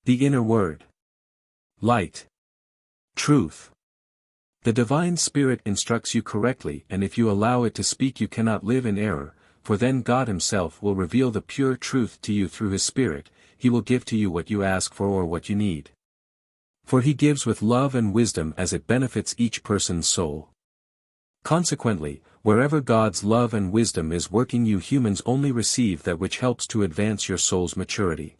The inner word. Light. Truth. The divine spirit instructs you correctly, and if you allow it to speak you cannot live in error, for then God himself will reveal the pure truth to you through his spirit. He will give to you what you ask for or what you need. For he gives with love and wisdom as it benefits each person's soul. Consequently, wherever God's love and wisdom is working, you humans only receive that which helps to advance your soul's maturity.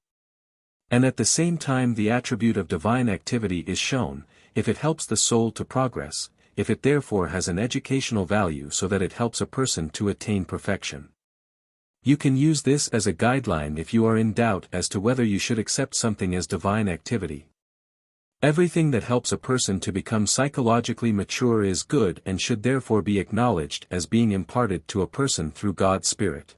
And at the same time the attribute of divine activity is shown, if it helps the soul to progress, if it therefore has an educational value so that it helps a person to attain perfection. You can use this as a guideline if you are in doubt as to whether you should accept something as divine activity. Everything that helps a person to become psychologically mature is good and should therefore be acknowledged as being imparted to a person through God's Spirit.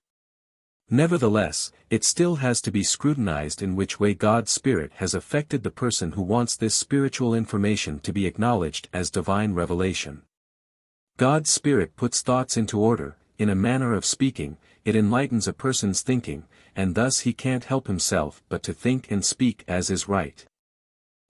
Nevertheless, it still has to be scrutinized in which way God's Spirit has affected the person who wants this spiritual information to be acknowledged as divine revelation. God's Spirit puts thoughts into order, in a manner of speaking, it enlightens a person's thinking, and thus he can't help himself but to think and speak as is right.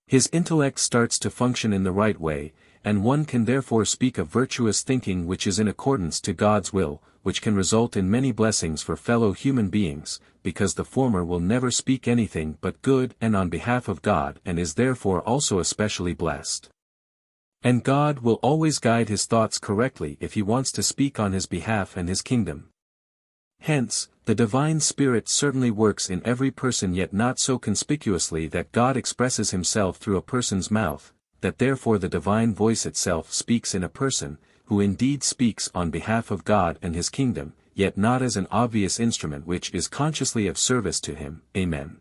His intellect starts to function in the right way, and one can therefore speak of virtuous thinking which is in accordance to God's will, which can result in many blessings for fellow human beings, because the former will never speak anything but good and on behalf of God and is therefore also especially blessed. And God will always guide his thoughts correctly if he wants to speak on his behalf and his kingdom. Hence, the divine spirit certainly works in every person, yet not so conspicuously that God expresses himself through a person's mouth, that therefore the divine voice itself speaks in a person, who indeed speaks on behalf of God and his kingdom, yet not as an obvious instrument which is consciously of service to him. Amen.